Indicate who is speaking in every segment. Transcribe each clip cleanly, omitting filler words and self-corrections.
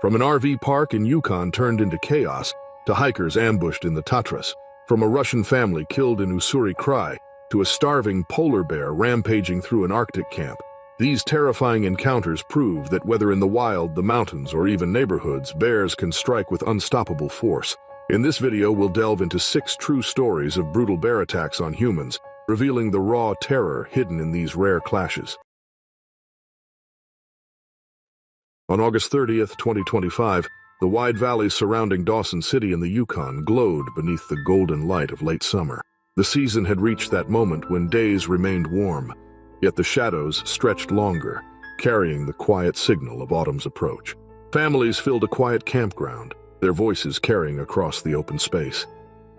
Speaker 1: From an RV park in Yukon turned into chaos, to hikers ambushed in the Tatras, from a Russian family killed in Ussuri-Krai, to a starving polar bear rampaging through an Arctic camp. These terrifying encounters prove that whether in the wild, the mountains, or even neighborhoods, bears can strike with unstoppable force. In this video, we'll delve into 6 true stories of brutal bear attacks on humans, revealing the raw terror hidden in these rare clashes. On August 30th, 2025, the wide valleys surrounding Dawson City in the Yukon glowed beneath the golden light of late summer. The season had reached that moment when days remained warm, yet the shadows stretched longer, carrying the quiet signal of autumn's approach. Families filled a quiet campground, their voices carrying across the open space.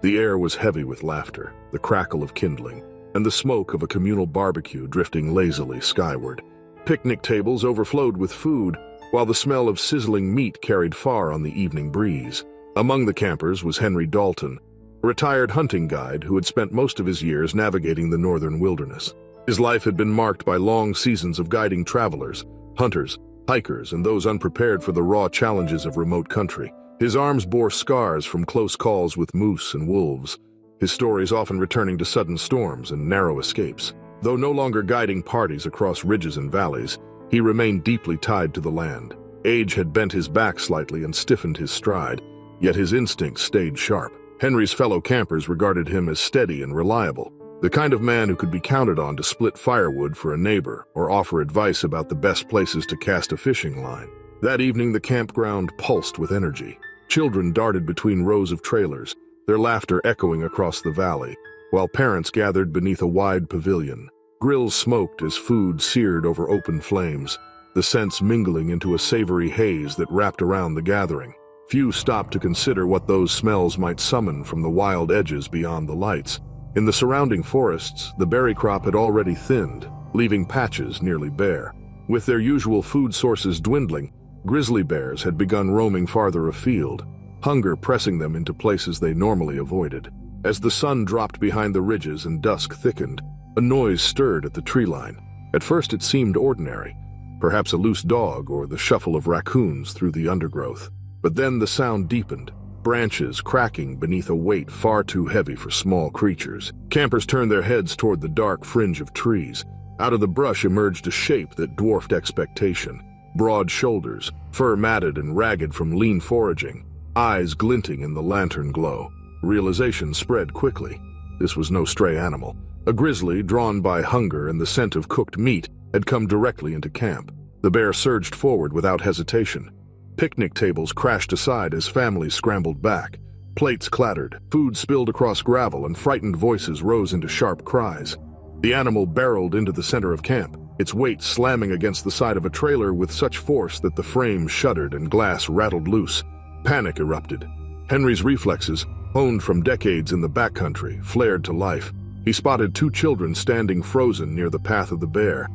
Speaker 1: The air was heavy with laughter, the crackle of kindling, and the smoke of a communal barbecue drifting lazily skyward. Picnic tables overflowed with food, while the smell of sizzling meat carried far on the evening breeze. Among the campers was Henry Dalton, a retired hunting guide who had spent most of his years navigating the northern wilderness. His life had been marked by long seasons of guiding travelers, hunters, hikers, and those unprepared for the raw challenges of remote country. His arms bore scars from close calls with moose and wolves, his stories often returning to sudden storms and narrow escapes. Though no longer guiding parties across ridges and valleys, he remained deeply tied to the land. Age had bent his back slightly and stiffened his stride, yet his instincts stayed sharp. Henry's fellow campers regarded him as steady and reliable, the kind of man who could be counted on to split firewood for a neighbor or offer advice about the best places to cast a fishing line. That evening, the campground pulsed with energy. Children darted between rows of trailers, their laughter echoing across the valley, while parents gathered beneath a wide pavilion. Grills smoked as food seared over open flames, the scents mingling into a savory haze that wrapped around the gathering. Few stopped to consider what those smells might summon from the wild edges beyond the lights. In the surrounding forests, the berry crop had already thinned, leaving patches nearly bare. With their usual food sources dwindling, grizzly bears had begun roaming farther afield, hunger pressing them into places they normally avoided. As the sun dropped behind the ridges and dusk thickened, a noise stirred at the tree line. At first it seemed ordinary, perhaps a loose dog or the shuffle of raccoons through the undergrowth. But then the sound deepened, branches cracking beneath a weight far too heavy for small creatures. Campers turned their heads toward the dark fringe of trees. Out of the brush emerged a shape that dwarfed expectation. Broad shoulders, fur matted and ragged from lean foraging, eyes glinting in the lantern glow. Realization spread quickly. This was no stray animal. A grizzly, drawn by hunger and the scent of cooked meat, had come directly into camp. The bear surged forward without hesitation. Picnic tables crashed aside as families scrambled back. Plates clattered, food spilled across gravel, and frightened voices rose into sharp cries. The animal barreled into the center of camp, its weight slamming against the side of a trailer with such force that the frame shuddered and glass rattled loose. Panic erupted. Henry's reflexes, honed from decades in the backcountry, flared to life. He spotted 2 children standing frozen near the path of the bear.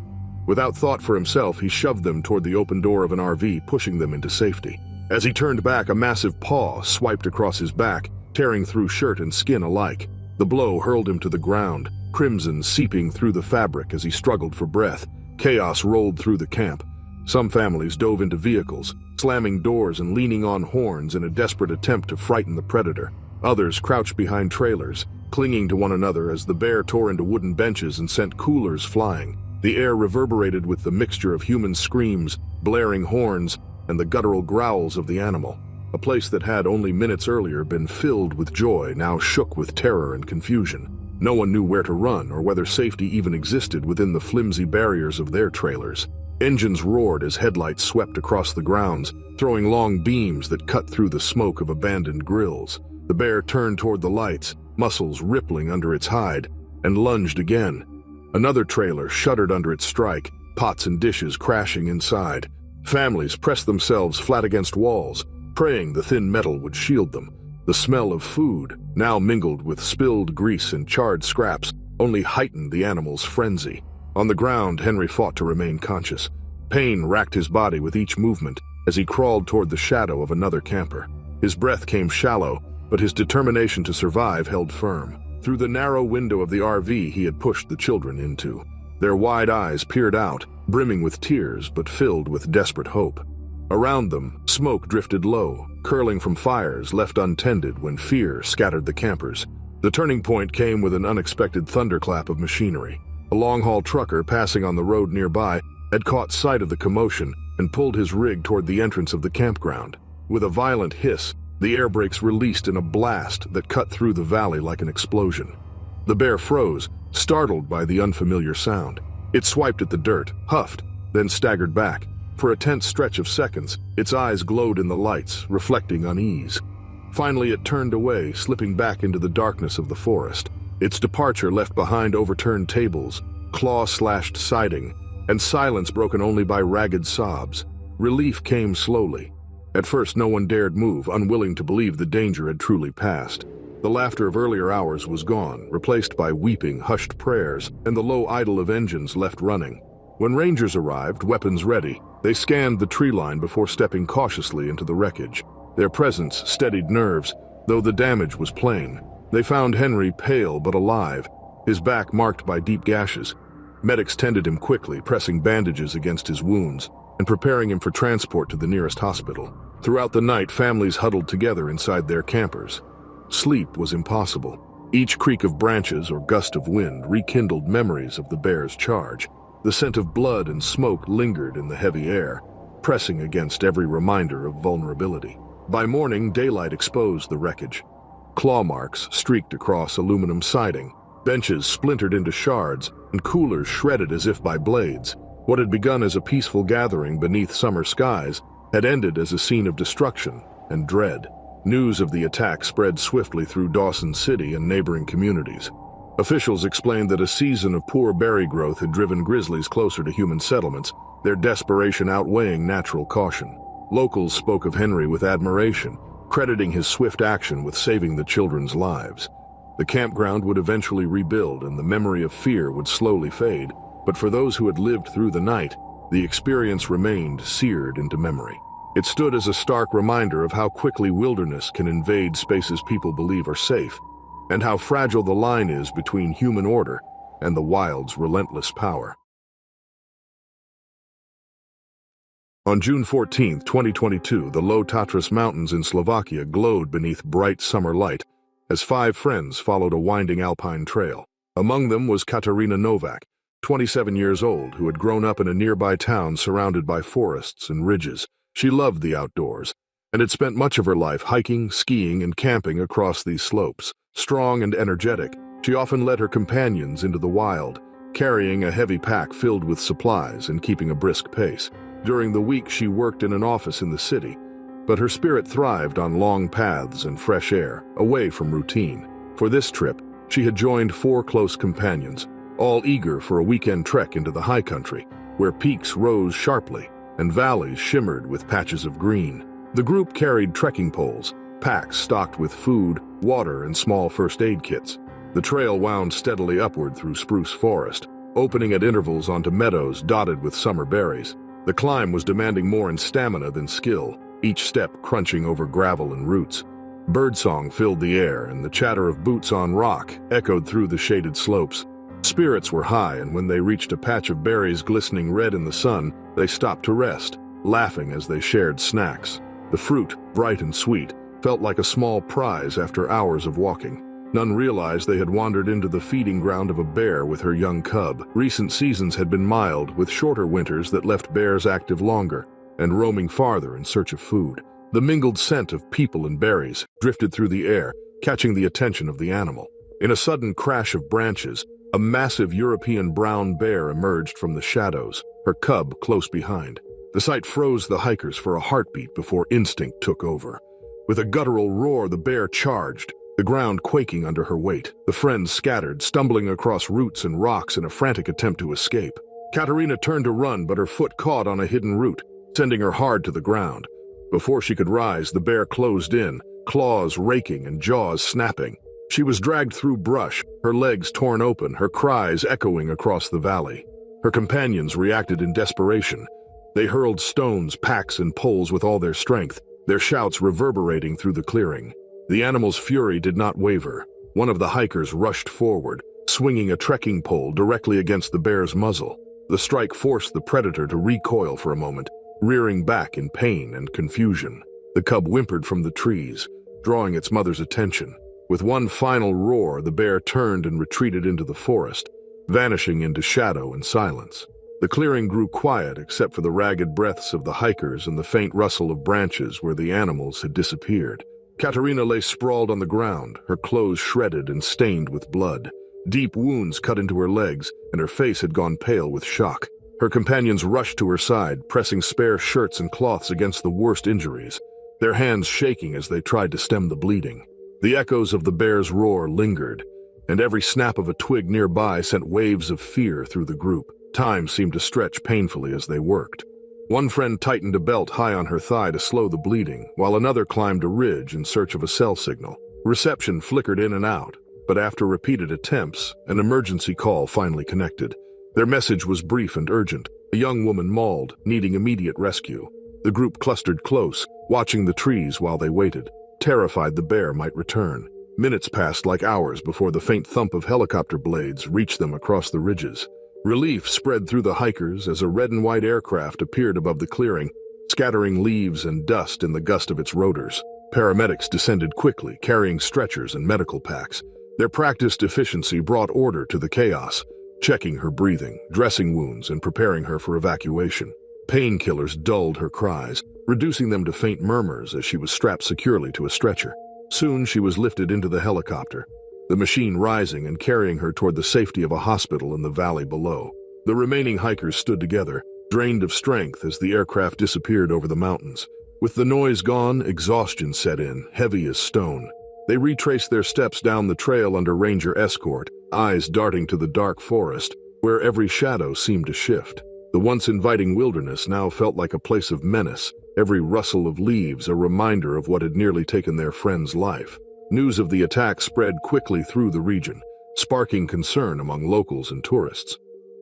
Speaker 1: Without thought for himself, he shoved them toward the open door of an RV, pushing them into safety. As he turned back, a massive paw swiped across his back, tearing through shirt and skin alike. The blow hurled him to the ground, crimson seeping through the fabric as he struggled for breath. Chaos rolled through the camp. Some families dove into vehicles, slamming doors and leaning on horns in a desperate attempt to frighten the predator. Others crouched behind trailers, clinging to one another as the bear tore into wooden benches and sent coolers flying. The air reverberated with the mixture of human screams, blaring horns, and the guttural growls of the animal. A place that had only minutes earlier been filled with joy now shook with terror and confusion. No one knew where to run or whether safety even existed within the flimsy barriers of their trailers. Engines roared as headlights swept across the grounds, throwing long beams that cut through the smoke of abandoned grills. The bear turned toward the lights, muscles rippling under its hide, and lunged again. Another trailer shuddered under its strike, pots and dishes crashing inside. Families pressed themselves flat against walls, praying the thin metal would shield them. The smell of food, now mingled with spilled grease and charred scraps, only heightened the animal's frenzy. On the ground, Henry fought to remain conscious. Pain racked his body with each movement as he crawled toward the shadow of another camper. His breath came shallow, but his determination to survive held firm. Through the narrow window of the RV he had pushed the children into. Their wide eyes peered out, brimming with tears but filled with desperate hope. Around them, smoke drifted low, curling from fires left untended when fear scattered the campers. The turning point came with an unexpected thunderclap of machinery. A long-haul trucker passing on the road nearby had caught sight of the commotion and pulled his rig toward the entrance of the campground. With a violent hiss, the air brakes released in a blast that cut through the valley like an explosion. The bear froze, startled by the unfamiliar sound. It swiped at the dirt, huffed, then staggered back. For a tense stretch of seconds, its eyes glowed in the lights, reflecting unease. Finally, it turned away, slipping back into the darkness of the forest. Its departure left behind overturned tables, claw-slashed siding, and silence broken only by ragged sobs. Relief came slowly. At first, no one dared move, unwilling to believe the danger had truly passed. The laughter of earlier hours was gone, replaced by weeping, hushed prayers, and the low idle of engines left running. When rangers arrived, weapons ready, they scanned the tree line before stepping cautiously into the wreckage. Their presence steadied nerves, though the damage was plain. They found Henry pale but alive, his back marked by deep gashes. Medics tended him quickly, pressing bandages against his wounds and preparing him for transport to the nearest hospital. Throughout the night, families huddled together inside their campers. Sleep was impossible. Each creak of branches or gust of wind rekindled memories of the bear's charge. The scent of blood and smoke lingered in the heavy air, pressing against every reminder of vulnerability. By morning, daylight exposed the wreckage. Claw marks streaked across aluminum siding, benches splintered into shards, and coolers shredded as if by blades. What had begun as a peaceful gathering beneath summer skies had ended as a scene of destruction and dread. News of the attack spread swiftly through Dawson City and neighboring communities. Officials explained that a season of poor berry growth had driven grizzlies closer to human settlements, their desperation outweighing natural caution. Locals spoke of Henry with admiration, crediting his swift action with saving the children's lives. The campground would eventually rebuild and the memory of fear would slowly fade, but for those who had lived through the night, the experience remained seared into memory. It stood as a stark reminder of how quickly wilderness can invade spaces people believe are safe, and how fragile the line is between human order and the wild's relentless power. On June 14, 2022, the low Tatras Mountains in Slovakia glowed beneath bright summer light as 5 friends followed a winding alpine trail. Among them was Katarina Novak, 27 years old, who had grown up in a nearby town surrounded by forests and ridges. She loved the outdoors and had spent much of her life hiking, skiing, and camping across these slopes. Strong and energetic, she often led her companions into the wild, carrying a heavy pack filled with supplies and keeping a brisk pace. During the week, she worked in an office in the city, but her spirit thrived on long paths and fresh air, away from routine. For this trip, she had joined 4 close companions, all eager for a weekend trek into the high country, where peaks rose sharply and valleys shimmered with patches of green. The group carried trekking poles, packs stocked with food, water, and small first aid kits. The trail wound steadily upward through spruce forest, opening at intervals onto meadows dotted with summer berries. The climb was demanding more in stamina than skill, each step crunching over gravel and roots. Birdsong filled the air, and the chatter of boots on rock echoed through the shaded slopes. Spirits were high, and when they reached a patch of berries glistening red in the sun, they stopped to rest, laughing as they shared snacks. The fruit, bright and sweet, felt like a small prize after hours of walking. None realized they had wandered into the feeding ground of a bear with her young cub. Recent seasons had been mild, with shorter winters that left bears active longer and roaming farther in search of food. The mingled scent of people and berries drifted through the air, catching the attention of the animal. In a sudden crash of branches, a massive European brown bear emerged from the shadows, her cub close behind. The sight froze the hikers for a heartbeat before instinct took over. With a guttural roar, the bear charged, the ground quaking under her weight. The friends scattered, stumbling across roots and rocks in a frantic attempt to escape. Katerina turned to run, but her foot caught on a hidden root, sending her hard to the ground. Before she could rise, the bear closed in, claws raking and jaws snapping. She was dragged through brush, her legs torn open, her cries echoing across the valley. Her companions reacted in desperation. They hurled stones, packs, and poles with all their strength, their shouts reverberating through the clearing. The animal's fury did not waver. One of the hikers rushed forward, swinging a trekking pole directly against the bear's muzzle. The strike forced the predator to recoil for a moment, rearing back in pain and confusion. The cub whimpered from the trees, drawing its mother's attention. With one final roar, the bear turned and retreated into the forest, vanishing into shadow and silence. The clearing grew quiet except for the ragged breaths of the hikers and the faint rustle of branches where the animals had disappeared. Katerina lay sprawled on the ground, her clothes shredded and stained with blood. Deep wounds cut into her legs, and her face had gone pale with shock. Her companions rushed to her side, pressing spare shirts and cloths against the worst injuries, their hands shaking as they tried to stem the bleeding. The echoes of the bear's roar lingered, and every snap of a twig nearby sent waves of fear through the group. Time seemed to stretch painfully as they worked. One friend tightened a belt high on her thigh to slow the bleeding, while another climbed a ridge in search of a cell signal. Reception flickered in and out, but after repeated attempts, an emergency call finally connected. Their message was brief and urgent. A young woman mauled, needing immediate rescue. The group clustered close, watching the trees while they waited, terrified the bear might return. Minutes passed like hours before the faint thump of helicopter blades reached them across the ridges. Relief spread through the hikers as a red and white aircraft appeared above the clearing, scattering leaves and dust in the gust of its rotors. Paramedics descended quickly, carrying stretchers and medical packs. Their practiced efficiency brought order to the chaos, checking her breathing, dressing wounds, and preparing her for evacuation. Painkillers dulled her cries, reducing them to faint murmurs as she was strapped securely to a stretcher. Soon she was lifted into the helicopter, the machine rising and carrying her toward the safety of a hospital in the valley below. The remaining hikers stood together, drained of strength as the aircraft disappeared over the mountains. With the noise gone, exhaustion set in, heavy as stone. They retraced their steps down the trail under ranger escort, eyes darting to the dark forest, where every shadow seemed to shift. The once inviting wilderness now felt like a place of menace, every rustle of leaves a reminder of what had nearly taken their friend's life. News of the attack spread quickly through the region, sparking concern among locals and tourists.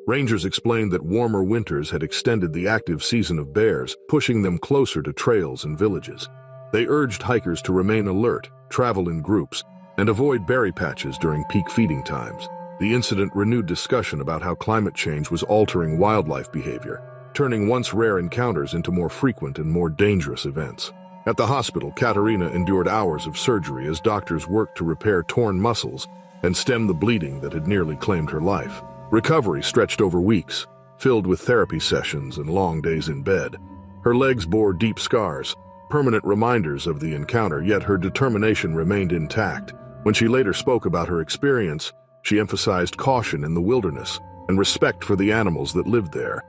Speaker 1: Rangers explained that warmer winters had extended the active season of bears, pushing them closer to trails and villages. They urged hikers to remain alert, travel in groups, and avoid berry patches during peak feeding times. The incident renewed discussion about how climate change was altering wildlife behavior, turning once rare encounters into more frequent and more dangerous events. At the hospital, Katerina endured hours of surgery as doctors worked to repair torn muscles and stem the bleeding that had nearly claimed her life. Recovery stretched over weeks, filled with therapy sessions and long days in bed. Her legs bore deep scars, permanent reminders of the encounter, yet her determination remained intact. When she later spoke about her experience, she emphasized caution in the wilderness and respect for the animals that lived there,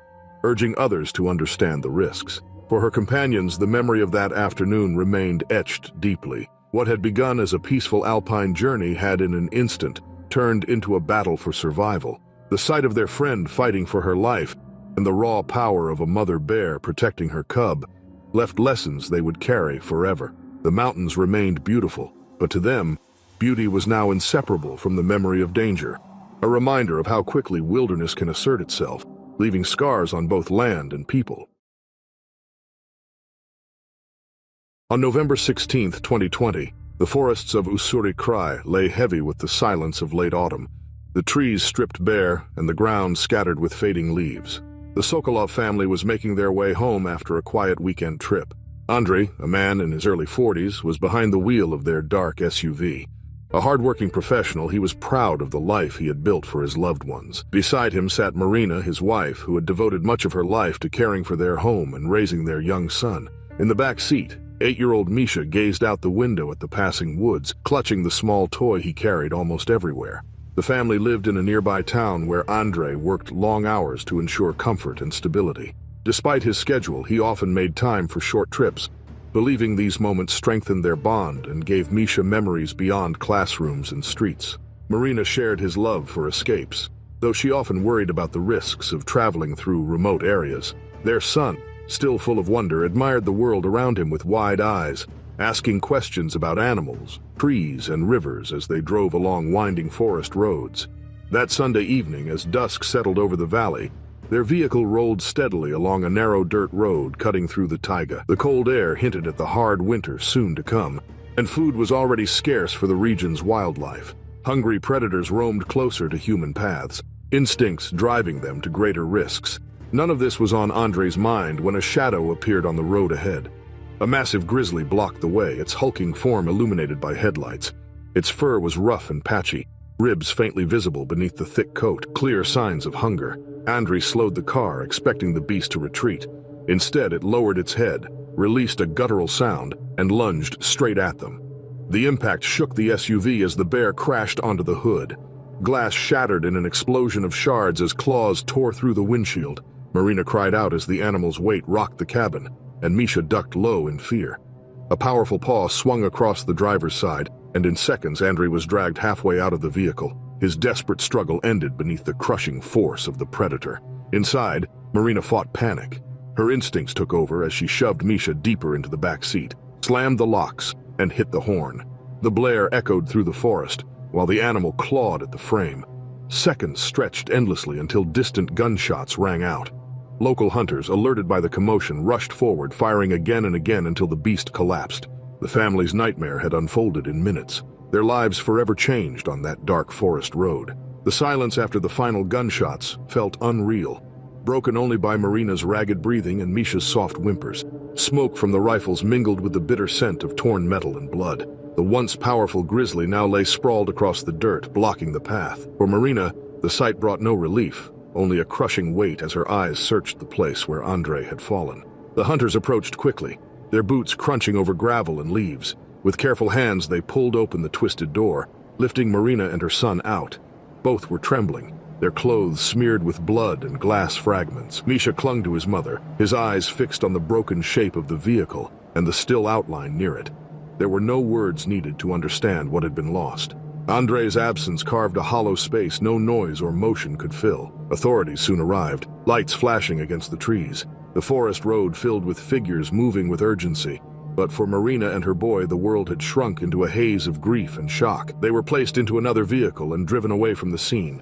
Speaker 1: urging others to understand the risks. For her companions, the memory of that afternoon remained etched deeply. What had begun as a peaceful alpine journey had in an instant turned into a battle for survival. The sight of their friend fighting for her life and the raw power of a mother bear protecting her cub left lessons they would carry forever. The mountains remained beautiful, but to them, beauty was now inseparable from the memory of danger, a reminder of how quickly wilderness can assert itself, leaving scars on both land and people. On November 16, 2020, the forests of Ussuri Krai lay heavy with the silence of late autumn, the trees stripped bare and the ground scattered with fading leaves. The Sokolov family was making their way home after a quiet weekend trip. Andrei, a man in his early 40s, was behind the wheel of their dark SUV. A hardworking professional, he was proud of the life he had built for his loved ones. Beside him sat Marina, his wife, who had devoted much of her life to caring for their home and raising their young son. In the back seat, 8-year-old Misha gazed out the window at the passing woods, clutching the small toy he carried almost everywhere. The family lived in a nearby town where Andrei worked long hours to ensure comfort and stability. Despite his schedule, he often made time for short trips, believing these moments strengthened their bond and gave Misha memories beyond classrooms and streets. Marina shared his love for escapes, though she often worried about the risks of traveling through remote areas. Their son, still full of wonder, admired the world around him with wide eyes, asking questions about animals, trees, and rivers as they drove along winding forest roads. That Sunday evening, as dusk settled over the valley, their vehicle rolled steadily along a narrow dirt road cutting through the taiga. The cold air hinted at the hard winter soon to come, and food was already scarce for the region's wildlife. Hungry predators roamed closer to human paths, instincts driving them to greater risks. None of this was on Andre's mind when a shadow appeared on the road ahead. A massive grizzly blocked the way, its hulking form illuminated by headlights. Its fur was rough and patchy, ribs faintly visible beneath the thick coat, clear signs of hunger. Andre slowed the car, expecting the beast to retreat. Instead, it lowered its head, released a guttural sound, and lunged straight at them. The impact shook the SUV as the bear crashed onto the hood. Glass shattered in an explosion of shards as claws tore through the windshield. Marina cried out as the animal's weight rocked the cabin, and Misha ducked low in fear. A powerful paw swung across the driver's side, and in seconds Andre was dragged halfway out of the vehicle. His desperate struggle ended beneath the crushing force of the predator. Inside, Marina fought panic. Her instincts took over as she shoved Misha deeper into the back seat, slammed the locks, and hit the horn. The blare echoed through the forest, while the animal clawed at the frame. Seconds stretched endlessly until distant gunshots rang out. Local hunters, alerted by the commotion, rushed forward, firing again and again until the beast collapsed. The family's nightmare had unfolded in minutes. Their lives forever changed on that dark forest road. The silence after the final gunshots felt unreal, broken only by Marina's ragged breathing and Misha's soft whimpers. Smoke from the rifles mingled with the bitter scent of torn metal and blood. The once powerful Grizzly now lay sprawled across the dirt, blocking the path. For Marina, the sight brought no relief, only a crushing weight as her eyes searched the place where Andre had fallen. The hunters approached quickly, their boots crunching over gravel and leaves. With careful hands, they pulled open the twisted door, lifting Marina and her son out. Both were trembling, their clothes smeared with blood and glass fragments. Misha clung to his mother, his eyes fixed on the broken shape of the vehicle and the still outline near it. There were no words needed to understand what had been lost. Andre's absence carved a hollow space no noise or motion could fill. Authorities soon arrived, lights flashing against the trees. The forest road filled with figures moving with urgency. But for Marina and her boy, the world had shrunk into a haze of grief and shock. They were placed into another vehicle and driven away from the scene,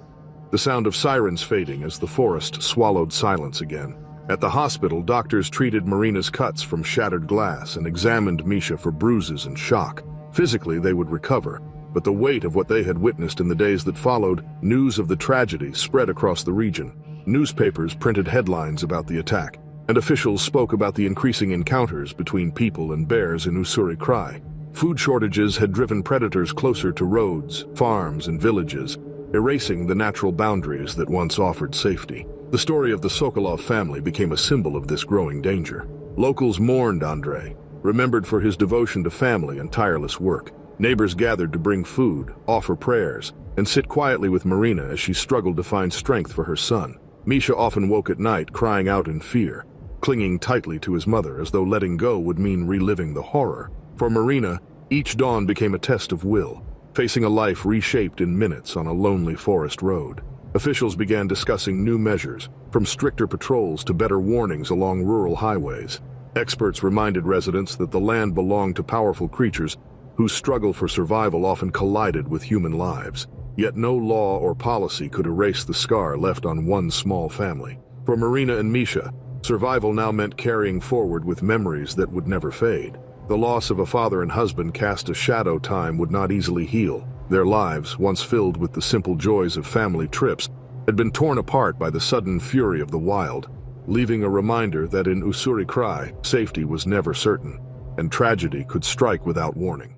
Speaker 1: the sound of sirens fading as the forest swallowed silence again. At the hospital, doctors treated Marina's cuts from shattered glass and examined Misha for bruises and shock. Physically, they would recover, but the weight of what they had witnessed in the days that followed, news of the tragedy spread across the region. Newspapers printed headlines about the attack, and officials spoke about the increasing encounters between people and bears in Ussuri-Krai. Food shortages had driven predators closer to roads, farms, and villages, erasing the natural boundaries that once offered safety. The story of the Sokolov family became a symbol of this growing danger. Locals mourned Andre, remembered for his devotion to family and tireless work. Neighbors gathered to bring food, offer prayers, and sit quietly with Marina as she struggled to find strength for her son. Misha often woke at night crying out in fear, clinging tightly to his mother as though letting go would mean reliving the horror. For Marina, each dawn became a test of will, facing a life reshaped in minutes on a lonely forest road. Officials began discussing new measures, from stricter patrols to better warnings along rural highways. Experts reminded residents that the land belonged to powerful creatures whose struggle for survival often collided with human lives. Yet no law or policy could erase the scar left on one small family. For Marina and Misha, survival now meant carrying forward with memories that would never fade. The loss of a father and husband cast a shadow time would not easily heal. Their lives, once filled with the simple joys of family trips, had been torn apart by the sudden fury of the wild, leaving a reminder that in Ussuri-Krai, safety was never certain, and tragedy could strike without warning.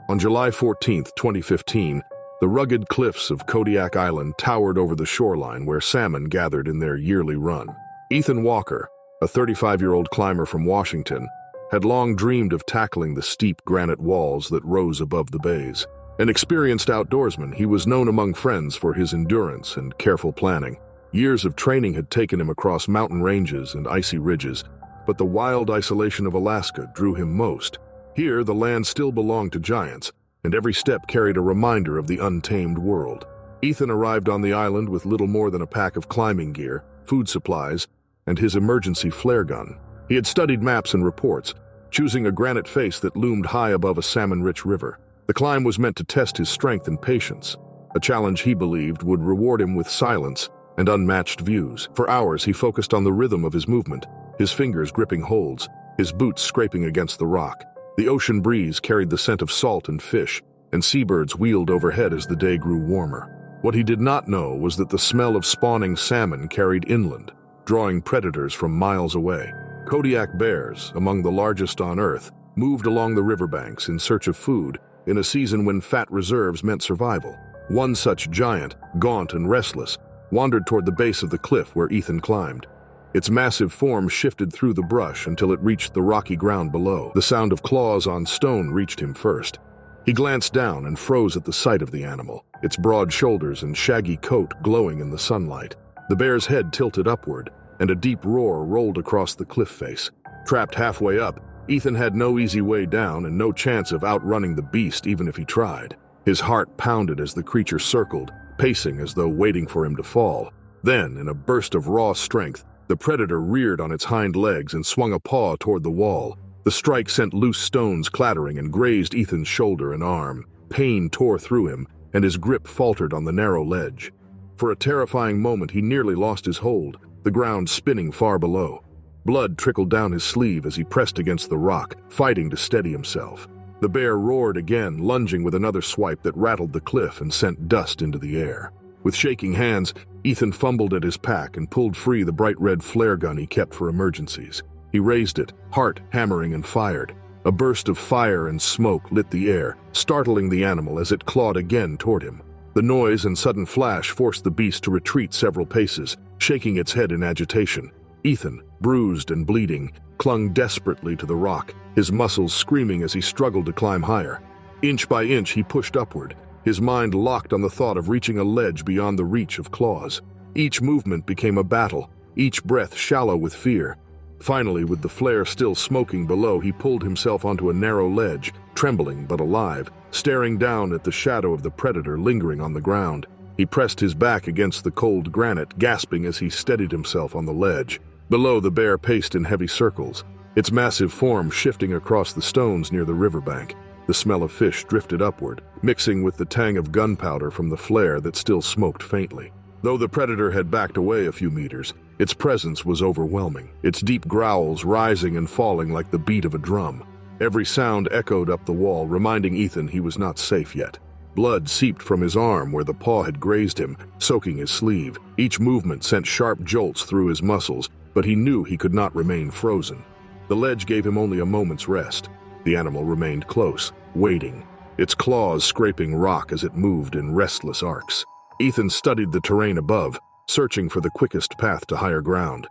Speaker 1: On July 14, 2015, the rugged cliffs of Kodiak Island towered over the shoreline where salmon gathered in their yearly run. Ethan Walker, a 35-year-old climber from Washington, had long dreamed of tackling the steep granite walls that rose above the bays. An experienced outdoorsman, he was known among friends for his endurance and careful planning. Years of training had taken him across mountain ranges and icy ridges, but the wild isolation of Alaska drew him most. Here, the land still belonged to giants, and every step carried a reminder of the untamed world. Ethan arrived on the island with little more than a pack of climbing gear, food supplies, and his emergency flare gun. He had studied maps and reports, choosing a granite face that loomed high above a salmon-rich river. The climb was meant to test his strength and patience, a challenge he believed would reward him with silence and unmatched views. For hours, he focused on the rhythm of his movement, his fingers gripping holds, his boots scraping against the rock. The ocean breeze carried the scent of salt and fish, and seabirds wheeled overhead as the day grew warmer. What he did not know was that the smell of spawning salmon carried inland, drawing predators from miles away. Kodiak bears, among the largest on Earth, moved along the riverbanks in search of food in a season when fat reserves meant survival. One such giant, gaunt and restless, wandered toward the base of the cliff where Ethan climbed. Its massive form shifted through the brush until it reached the rocky ground below. The sound of claws on stone reached him first. He glanced down and froze at the sight of the animal, its broad shoulders and shaggy coat glowing in the sunlight. The bear's head tilted upward, and a deep roar rolled across the cliff face. Trapped halfway up, Ethan had no easy way down and no chance of outrunning the beast even if he tried. His heart pounded as the creature circled, pacing as though waiting for him to fall. Then, in a burst of raw strength, the predator reared on its hind legs and swung a paw toward the wall. The strike sent loose stones clattering and grazed Ethan's shoulder and arm. Pain tore through him, and his grip faltered on the narrow ledge. For a terrifying moment, he nearly lost his hold, the ground spinning far below. Blood trickled down his sleeve as he pressed against the rock, fighting to steady himself. The bear roared again, lunging with another swipe that rattled the cliff and sent dust into the air. With shaking hands, Ethan fumbled at his pack and pulled free the bright red flare gun he kept for emergencies. He raised it, heart hammering, and fired. A burst of fire and smoke lit the air, startling the animal as it clawed again toward him. The noise and sudden flash forced the beast to retreat several paces, shaking its head in agitation. Ethan, bruised and bleeding, clung desperately to the rock, his muscles screaming as he struggled to climb higher. Inch by inch, he pushed upward, his mind locked on the thought of reaching a ledge beyond the reach of claws. Each movement became a battle, each breath shallow with fear. Finally, with the flare still smoking below, he pulled himself onto a narrow ledge, trembling but alive, staring down at the shadow of the predator lingering on the ground. He pressed his back against the cold granite, gasping as he steadied himself on the ledge. Below, the bear paced in heavy circles, its massive form shifting across the stones near the riverbank. The smell of fish drifted upward, mixing with the tang of gunpowder from the flare that still smoked faintly. Though the predator had backed away a few meters, its presence was overwhelming, its deep growls rising and falling like the beat of a drum. Every sound echoed up the wall, reminding Ethan he was not safe yet. Blood seeped from his arm where the paw had grazed him, soaking his sleeve. Each movement sent sharp jolts through his muscles, but he knew he could not remain frozen. The ledge gave him only a moment's rest. The animal remained close, waiting, its claws scraping rock as it moved in restless arcs. Ethan studied the terrain above, searching for the quickest path to higher ground.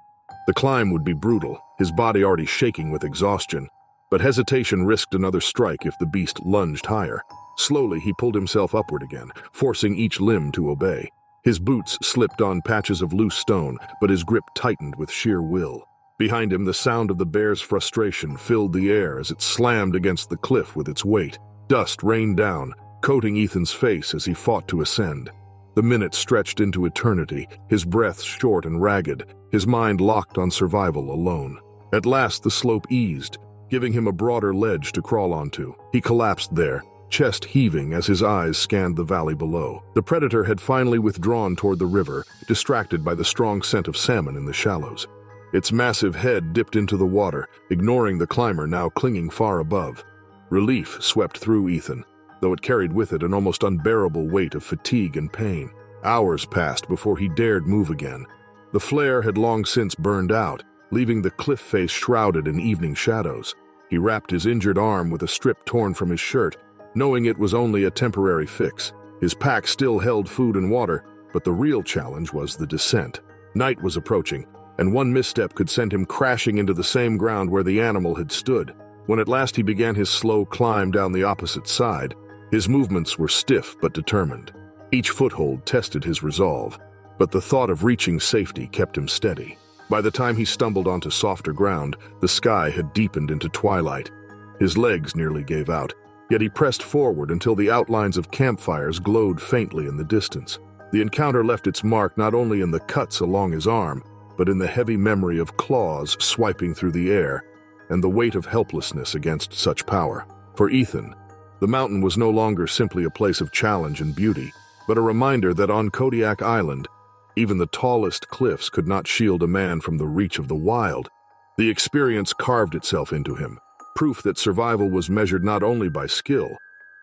Speaker 1: The climb would be brutal, his body already shaking with exhaustion, but hesitation risked another strike if the beast lunged higher. Slowly, he pulled himself upward again, forcing each limb to obey. His boots slipped on patches of loose stone, but his grip tightened with sheer will. Behind him, the sound of the bear's frustration filled the air as it slammed against the cliff with its weight. Dust rained down, coating Ethan's face as he fought to ascend. The minutes stretched into eternity, his breath short and ragged, his mind locked on survival alone. At last, the slope eased, giving him a broader ledge to crawl onto. He collapsed there, chest heaving as his eyes scanned the valley below. The predator had finally withdrawn toward the river, distracted by the strong scent of salmon in the shallows. Its massive head dipped into the water, ignoring the climber now clinging far above. Relief swept through Ethan, though it carried with it an almost unbearable weight of fatigue and pain. Hours passed before he dared move again. The flare had long since burned out, leaving the cliff face shrouded in evening shadows. He wrapped his injured arm with a strip torn from his shirt, knowing it was only a temporary fix. His pack still held food and water, but the real challenge was the descent. Night was approaching, and one misstep could send him crashing into the same ground where the animal had stood. When at last he began his slow climb down the opposite side, his movements were stiff but determined. Each foothold tested his resolve, but the thought of reaching safety kept him steady. By the time he stumbled onto softer ground, the sky had deepened into twilight. His legs nearly gave out, yet he pressed forward until the outlines of campfires glowed faintly in the distance. The encounter left its mark not only in the cuts along his arm, but in the heavy memory of claws swiping through the air and the weight of helplessness against such power. For Ethan, the mountain was no longer simply a place of challenge and beauty, but a reminder that on Kodiak Island, even the tallest cliffs could not shield a man from the reach of the wild. The experience carved itself into him, proof that survival was measured not only by skill,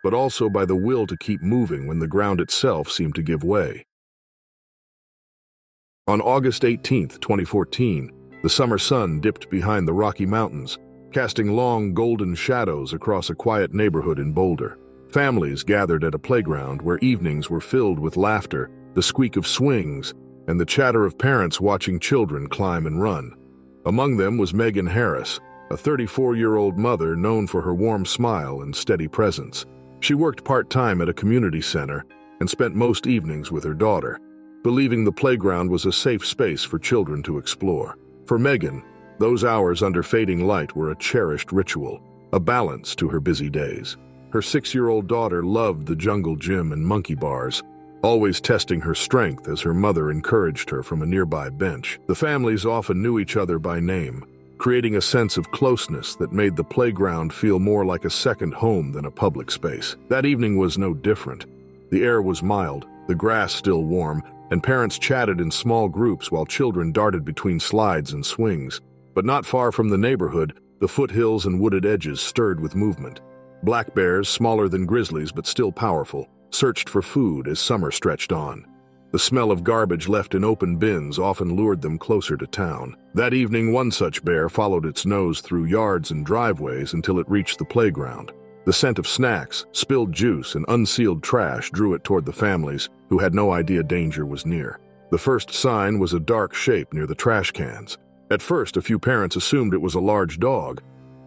Speaker 1: but also by the will to keep moving when the ground itself seemed to give way. On August 18, 2014, the summer sun dipped behind the Rocky Mountains, casting long golden shadows across a quiet neighborhood in Boulder. Families gathered at a playground where evenings were filled with laughter, the squeak of swings, and the chatter of parents watching children climb and run. Among them was Megan Harris, a 34-year-old mother known for her warm smile and steady presence. She worked part-time at a community center and spent most evenings with her daughter, believing the playground was a safe space for children to explore. For Megan, those hours under fading light were a cherished ritual, a balance to her busy days. Her 6-year-old daughter loved the jungle gym and monkey bars, always testing her strength as her mother encouraged her from a nearby bench. The families often knew each other by name, creating a sense of closeness that made the playground feel more like a second home than a public space. That evening was no different. The air was mild, the grass still warm, and parents chatted in small groups while children darted between slides and swings. But not far from the neighborhood, the foothills and wooded edges stirred with movement. Black bears, smaller than grizzlies but still powerful, searched for food as summer stretched on. The smell of garbage left in open bins often lured them closer to town. That evening, one such bear followed its nose through yards and driveways until it reached the playground. The scent of snacks, spilled juice, and unsealed trash drew it toward the families, who had no idea danger was near. The first sign was a dark shape near the trash cans. At first, a few parents assumed it was a large dog,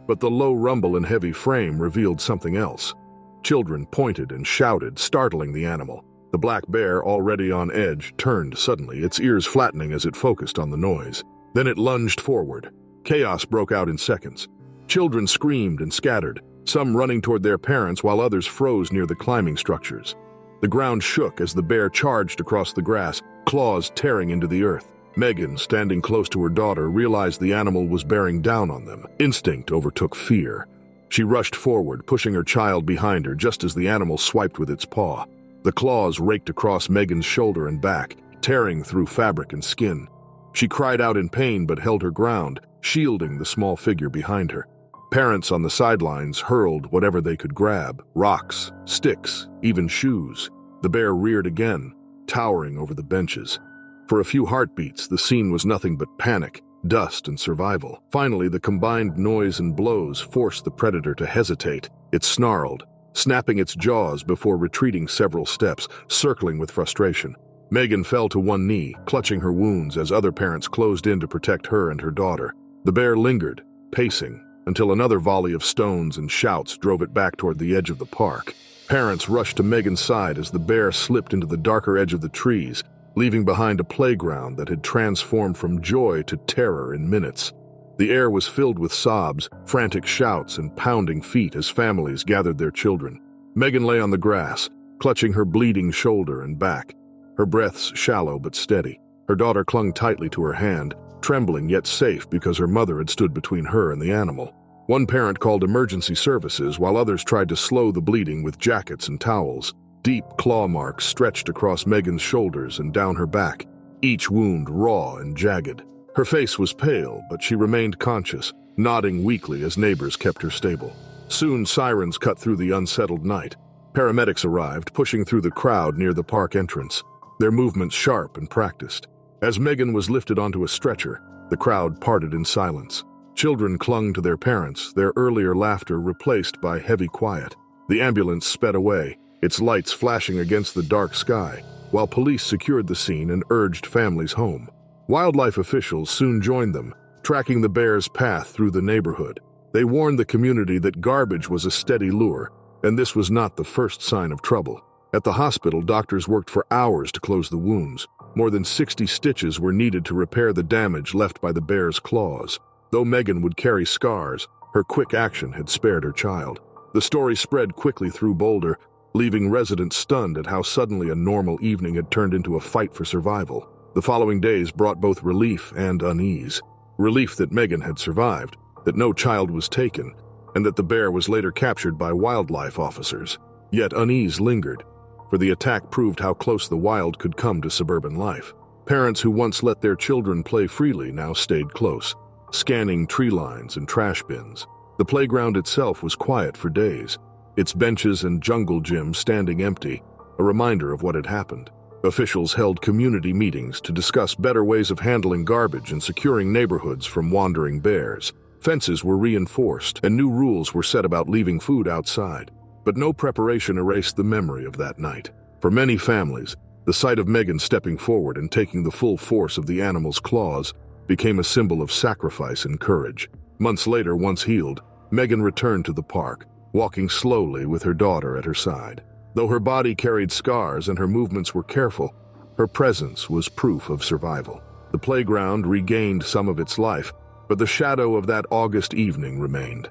Speaker 1: but the low rumble and heavy frame revealed something else. Children pointed and shouted, startling the animal. The black bear, already on edge, turned suddenly, its ears flattening as it focused on the noise. Then it lunged forward. Chaos broke out in seconds. Children screamed and scattered, some running toward their parents while others froze near the climbing structures. The ground shook as the bear charged across the grass, claws tearing into the earth. Megan, standing close to her daughter, realized the animal was bearing down on them. Instinct overtook fear. She rushed forward, pushing her child behind her just as the animal swiped with its paw. The claws raked across Megan's shoulder and back, tearing through fabric and skin. She cried out in pain but held her ground, shielding the small figure behind her. Parents on the sidelines hurled whatever they could grab, rocks, sticks, even shoes. The bear reared again, towering over the benches. For a few heartbeats, the scene was nothing but panic, dust, and survival. Finally, the combined noise and blows forced the predator to hesitate. It snarled, snapping its jaws before retreating several steps, circling with frustration. Megan fell to one knee, clutching her wounds as other parents closed in to protect her and her daughter. The bear lingered, pacing, until another volley of stones and shouts drove it back toward the edge of the park. Parents rushed to Megan's side as the bear slipped into the darker edge of the trees, leaving behind a playground that had transformed from joy to terror in minutes. The air was filled with sobs, frantic shouts, and pounding feet as families gathered their children. Megan lay on the grass, clutching her bleeding shoulder and back, her breaths shallow but steady. Her daughter clung tightly to her hand, trembling yet safe because her mother had stood between her and the animal. One parent called emergency services while others tried to slow the bleeding with jackets and towels. Deep claw marks stretched across Megan's shoulders and down her back, each wound raw and jagged. Her face was pale, but she remained conscious, nodding weakly as neighbors kept her stable. Soon sirens cut through the unsettled night. Paramedics arrived, pushing through the crowd near the park entrance, their movements sharp and practiced. As Megan was lifted onto a stretcher, the crowd parted in silence. Children clung to their parents, their earlier laughter replaced by heavy quiet. The ambulance sped away, its lights flashing against the dark sky, while police secured the scene and urged families home. Wildlife officials soon joined them, tracking the bear's path through the neighborhood. They warned the community that garbage was a steady lure, and this was not the first sign of trouble. At the hospital, doctors worked for hours to close the wounds. More than 60 stitches were needed to repair the damage left by the bear's claws. Though Megan would carry scars, her quick action had spared her child. The story spread quickly through Boulder, leaving residents stunned at how suddenly a normal evening had turned into a fight for survival. The following days brought both relief and unease. Relief that Megan had survived, that no child was taken, and that the bear was later captured by wildlife officers. Yet unease lingered, for the attack proved how close the wild could come to suburban life. Parents who once let their children play freely now stayed close, scanning tree lines and trash bins. The playground itself was quiet for days. its benches and jungle gym standing empty, a reminder of what had happened. Officials held community meetings to discuss better ways of handling garbage and securing neighborhoods from wandering bears. Fences were reinforced, and new rules were set about leaving food outside. But no preparation erased the memory of that night. For many families, the sight of Megan stepping forward and taking the full force of the animal's claws became a symbol of sacrifice and courage. Months later, once healed, Megan returned to the park, walking slowly with her daughter at her side. Though her body carried scars and her movements were careful, her presence was proof of survival. The playground regained some of its life, but the shadow of that August evening remained.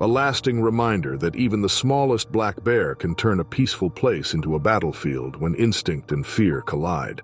Speaker 1: A lasting reminder that even the smallest black bear can turn a peaceful place into a battlefield when instinct and fear collide.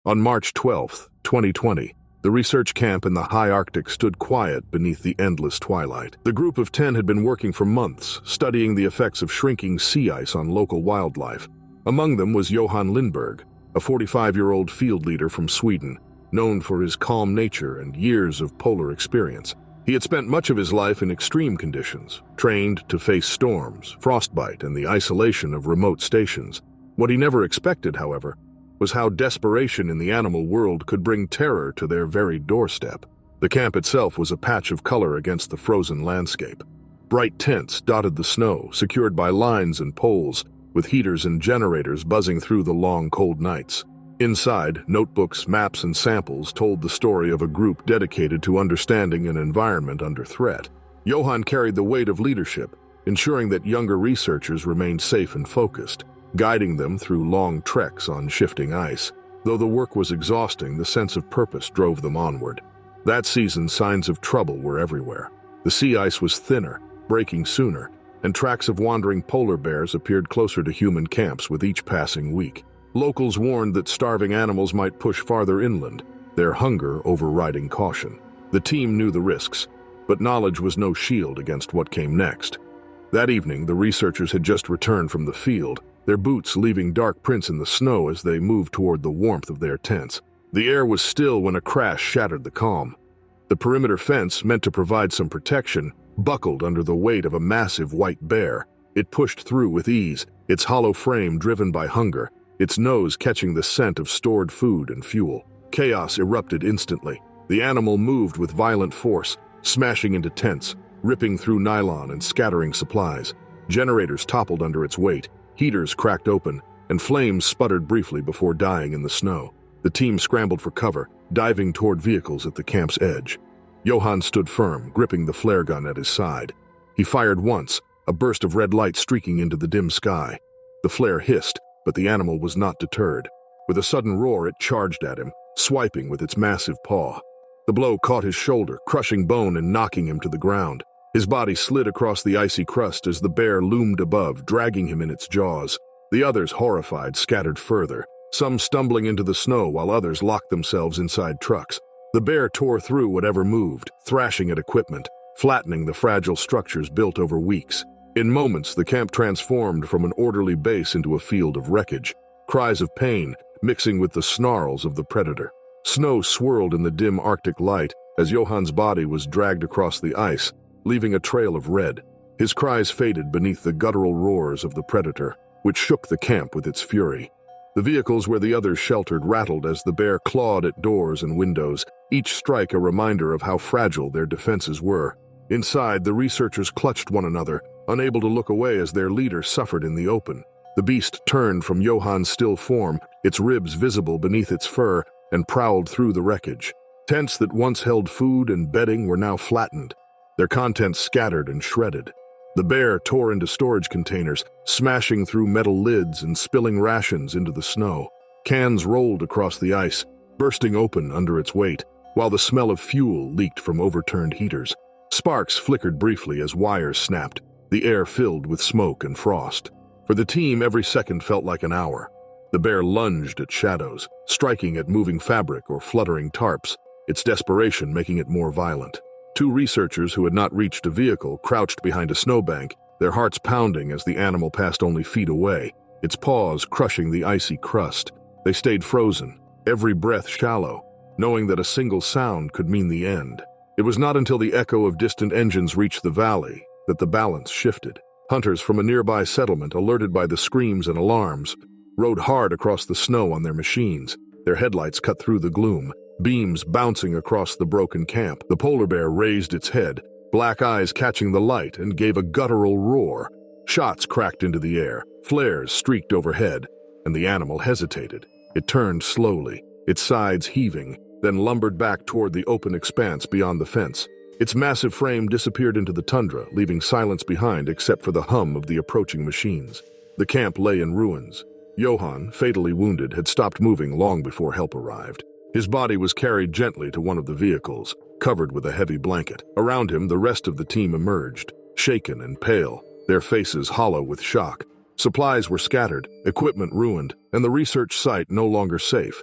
Speaker 1: On March 12, 2020, the research camp in the high Arctic stood quiet beneath the endless twilight. The group of 10 had been working for months, studying the effects of shrinking sea ice on local wildlife. Among them was Johan Lindberg, a 45-year-old field leader from Sweden, known for his calm nature and years of polar experience. He had spent much of his life in extreme conditions, trained to face storms, frostbite, and the isolation of remote stations. What he never expected, however, was how desperation in the animal world could bring terror to their very doorstep. The camp itself was a patch of color against the frozen landscape. Bright tents dotted the snow, secured by lines and poles, with heaters and generators buzzing through the long, cold nights. Inside, notebooks, maps, and samples told the story of a group dedicated to understanding an environment under threat. Johan carried the weight of leadership, ensuring that younger researchers remained safe and focused, guiding them through long treks on shifting ice. Though the work was exhausting, the sense of purpose drove them onward. That season, signs of trouble were everywhere. The sea ice was thinner, breaking sooner, and tracks of wandering polar bears appeared closer to human camps with each passing week. Locals warned that starving animals might push farther inland, their hunger overriding caution. The team knew the risks, but knowledge was no shield against what came next. That evening, the researchers had just returned from the field, their boots leaving dark prints in the snow as they moved toward the warmth of their tents. The air was still when a crash shattered the calm. The perimeter fence, meant to provide some protection, buckled under the weight of a massive white bear. It pushed through with ease, its hollow frame driven by hunger, its nose catching the scent of stored food and fuel. Chaos erupted instantly. The animal moved with violent force, smashing into tents, ripping through nylon and scattering supplies. Generators toppled under its weight, heaters cracked open, and flames sputtered briefly before dying in the snow. The team scrambled for cover, diving toward vehicles at the camp's edge. Johan stood firm, gripping the flare gun at his side. He fired once, a burst of red light streaking into the dim sky. The flare hissed, but the animal was not deterred. With a sudden roar, it charged at him, swiping with its massive paw. The blow caught his shoulder, crushing bone and knocking him to the ground. His body slid across the icy crust as the bear loomed above, dragging him in its jaws. The others, horrified, scattered further, some stumbling into the snow while others locked themselves inside trucks. The bear tore through whatever moved, thrashing at equipment, flattening the fragile structures built over weeks. In moments, the camp transformed from an orderly base into a field of wreckage, cries of pain mixing with the snarls of the predator. Snow swirled in the dim Arctic light as Johan's body was dragged across the ice, leaving a trail of red. His cries faded beneath the guttural roars of the predator, which shook the camp with its fury. The vehicles where the others sheltered rattled as the bear clawed at doors and windows, each strike a reminder of how fragile their defenses were. Inside, the researchers clutched one another, unable to look away as their leader suffered in the open. The beast turned from Johan's still form, its ribs visible beneath its fur, and prowled through the wreckage. Tents that once held food and bedding were now flattened, their contents scattered and shredded. The bear tore into storage containers, smashing through metal lids and spilling rations into the snow. Cans rolled across the ice, bursting open under its weight, while the smell of fuel leaked from overturned heaters. Sparks flickered briefly as wires snapped, the air filled with smoke and frost. For the team, every second felt like an hour. The bear lunged at shadows, striking at moving fabric or fluttering tarps, its desperation making it more violent. Two researchers who had not reached a vehicle crouched behind a snowbank, their hearts pounding as the animal passed only feet away, its paws crushing the icy crust. They stayed frozen, every breath shallow, knowing that a single sound could mean the end. It was not until the echo of distant engines reached the valley, that the balance shifted. Hunters from a nearby settlement, alerted by the screams and alarms, rode hard across the snow on their machines. Their headlights cut through the gloom, beams bouncing across the broken camp. The polar bear raised its head, black eyes catching the light, and gave a guttural roar. Shots cracked into the air, flares streaked overhead, and the animal hesitated. It turned slowly, its sides heaving, then lumbered back toward the open expanse beyond the fence. Its massive frame disappeared into the tundra, leaving silence behind except for the hum of the approaching machines. The camp lay in ruins. Johann, fatally wounded, had stopped moving long before help arrived. His body was carried gently to one of the vehicles, covered with a heavy blanket. Around him, the rest of the team emerged, shaken and pale, their faces hollow with shock. Supplies were scattered, equipment ruined, and the research site no longer safe.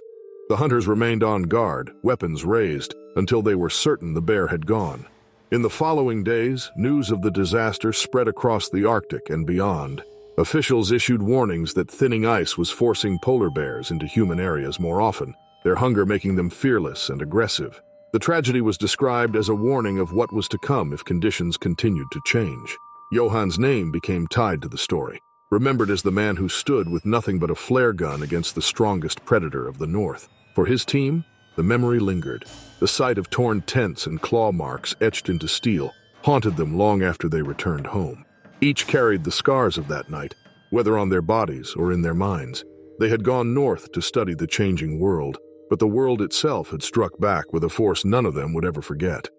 Speaker 1: The hunters remained on guard, weapons raised, until they were certain the bear had gone. In the following days, news of the disaster spread across the Arctic and beyond. Officials issued warnings that thinning ice was forcing polar bears into human areas more often, their hunger making them fearless and aggressive. The tragedy was described as a warning of what was to come if conditions continued to change. Johann's name became tied to the story, remembered as the man who stood with nothing but a flare gun against the strongest predator of the North. For his team, the memory lingered. The sight of torn tents and claw marks etched into steel haunted them long after they returned home. Each carried the scars of that night, whether on their bodies or in their minds. They had gone north to study the changing world, but the world itself had struck back with a force none of them would ever forget.